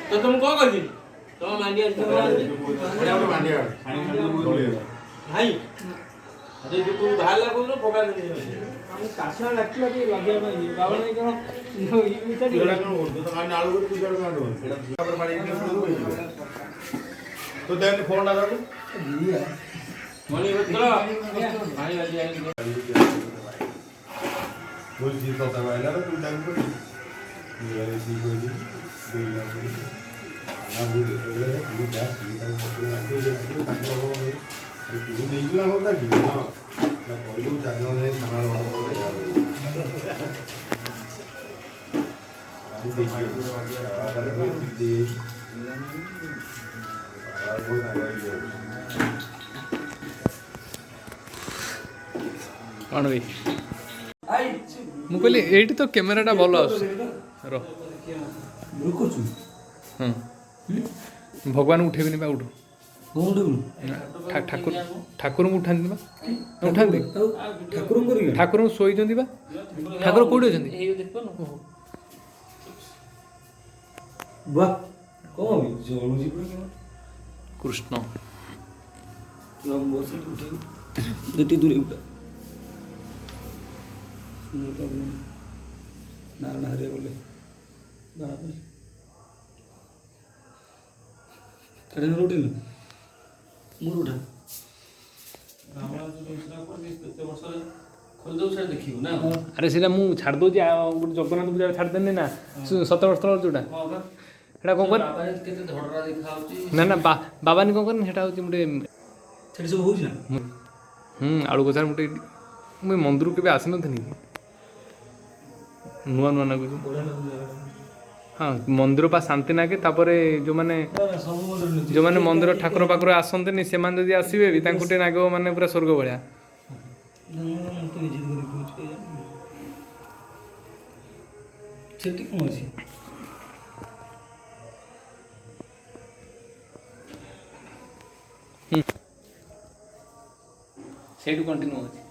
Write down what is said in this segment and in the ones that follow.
तो तुम कौन कर दी तो मांडिया मांडिया भाई अरे जो तू बाहर ला बोल फोका दे हम काशा लगला की लगे में बाबा नहीं करो ये मिटा एडा कोन बोलतो तो काने आलू को पूजा कर दो एडा पर मारी के तो देन फोन आ रहा दिया मनी बतरा भाई वाली आएंगे बोल जी तो तब आया ना तू देन को ये सी को जी ना बोल ये ये क्या सी का तो आगे ये तो काटलो हो तू नहीं जुला होता कि ना ना कोई लोग जानो नहीं खाना वाला हो यार हम देखिए अगर कोई दे और वो ना कौन भाई ମୁଁ କହିଲି ଏଇଠି ତ କ୍ୟାମେରାଟା ଭଲ ଆସୁଛି ରହ ଭଗବାନଙ୍କୁ ଉଠେଇବିନି ବା ଉଠୁ ଠାକୁରଙ୍କୁ ଉଠାନ୍ତି ବା ଉଠାନ୍ତି ଠାକୁରଙ୍କୁ ଶୋଇଛନ୍ତି ବା ଠାକୁର କୋଉଠି ଅଛନ୍ତି କୃଷ୍ଣ नारायण हरे बोले कड़े रोटी लो मुर उठा खोल दो सर देखियो ना ଆରେ ସେଇଟା ମୁଁ ଛାଡ଼ି ଦେଉଛି ଗୋଟେ ଜଗନ୍ନାଥ ପୂଜା ଛାଡ଼ିଦେନି ନା 17 ବର୍ଷ ତଳର ଯୋଉଟା ସେଇଟା କ'ଣ କରେ କେତେ ଧଡ଼ରା ଦେଖା ହଉଛି ନା ନା ବାବାନି କ'ଣ କରେନି ସେଇଟା ହେଉଛି ଗୋଟେ ସେଠି ସବୁ ହଉଛି ନା ଆଳୁ କଷା ଗୋଟେ ମୁଁ ମନ୍ଦିରକୁ କେବେ ଆସିନଥିଲି କି ନୂଆ ନୂଆ ନାଗୁଛି ହଁ ମନ୍ଦିର ପା ଶାନ୍ତି ନାଗେ ତାପରେ ଯୋଉମାନେ ମନ୍ଦିର ଠାକୁର ପାଖରୁ ଆସନ୍ତିନି ସେମାନେ ଯଦି ଆସିବେ ବି ତାଙ୍କୁ ଟିକେ ନାଗିବ ମାନେ ପୁରା ସ୍ୱର୍ଗ ଭଳିଆ ସେଠି କ'ଣ ଅଛି ସେଇଠୁ କଣ୍ଟିନ୍ୟୁ ହେଉଛି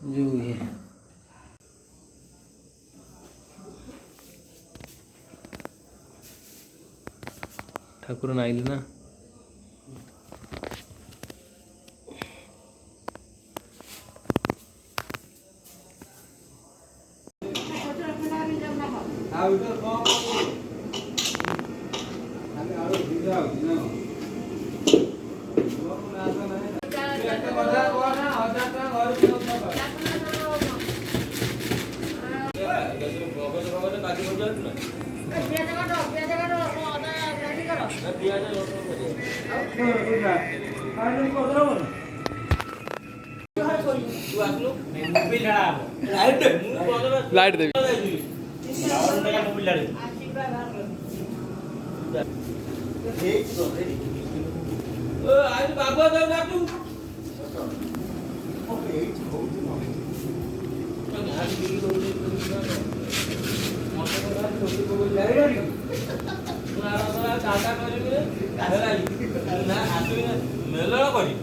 जो ये ଠାକୁର ନାଇଲେ ନା ଲାଇଟ୍ ଦେବି मेलण करी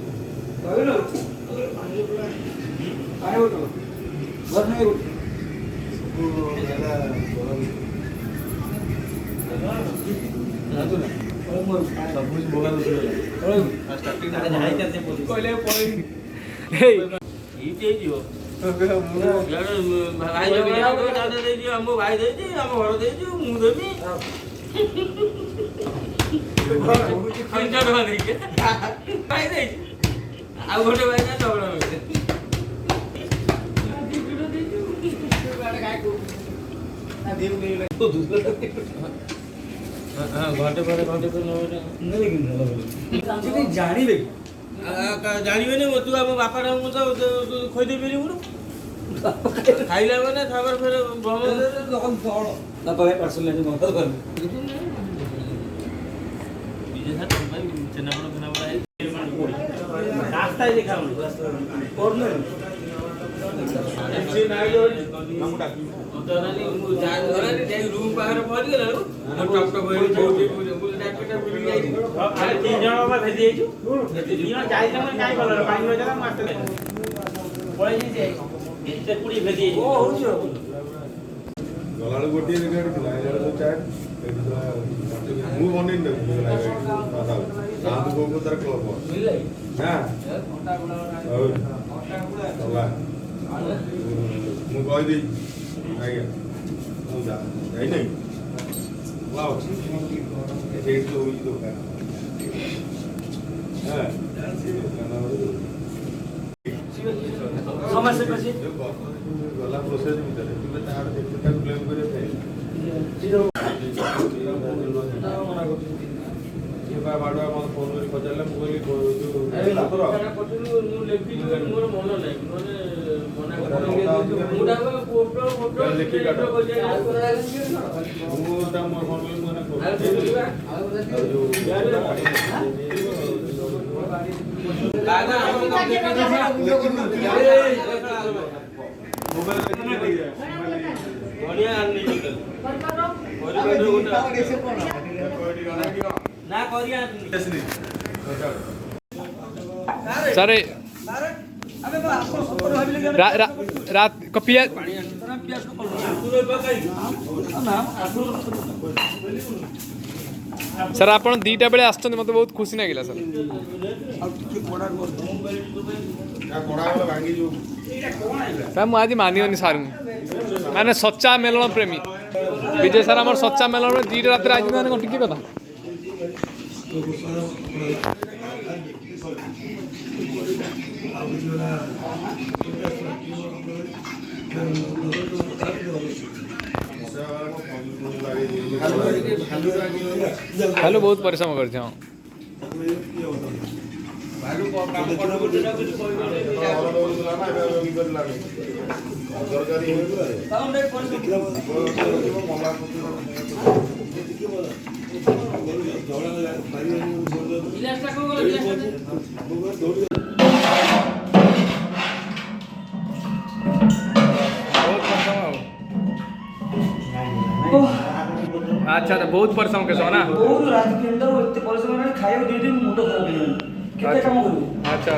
ଘଣ୍ଟେ ପରେ ଜାଣିବେ ଜାଣିବେନି ତୁ ଆମ ବାପାର ମୁଁ ତ ଖୋଇଦେଇ ପାରିବୁନୁ ଖାଇଲା ମାନେ ତାପରେ ଫେରେ ଭ୍ରମ ରାସ୍ତାରେ ଖାଉନି ରୁମ୍ ପାଖରେ ପହଞ୍ଚିଗଲା ଗଲାବେଳକୁ ଗୋଟିଏ ଗାଡ଼ି ଥିଲା ଚାରି ମୁଁ ବନେଇନି ତାକୁ କହୁ ତାର କ୍ଲବ ନା ଗଲା ମୁଁ କହିଦେଇ ଆଜ୍ଞା ମୁଁ ଯାଇନାହିଁ ଅଛି ସେଇଠି ହେଉଛି ଦୋକାନ ହଁ ଗଲା ପ୍ରୋସେସ ଭିତରେ ତୁମେ ତାହାର ତାକୁ ବ୍ଲେମ୍ କରିବା ପାଇଁ ବାଡ଼ୁଆ ମୋତେ ଫୋନ୍ କରି ପଚାରିଲା ମୁଁ କହିଲି ମୋର ମନ ନାହିଁ सारे रात कपिया सर आपण दीटा बेले आछन मते बहुत खुशी लागिला सर सर मु आज मानियोनी सर माने सच्चा मेलन प्रेमी विजय सर हमर सच्चा मेलन में दीटा रात आज माने ठीक कथा हेलो बहुत परिश्रम कर अच्छा तो बहुत परिश्रम के ना बहुत रात के अंदर इतने परिश्रम खाया दे दिन मुंड खराब हो गया कितने काम करूं अच्छा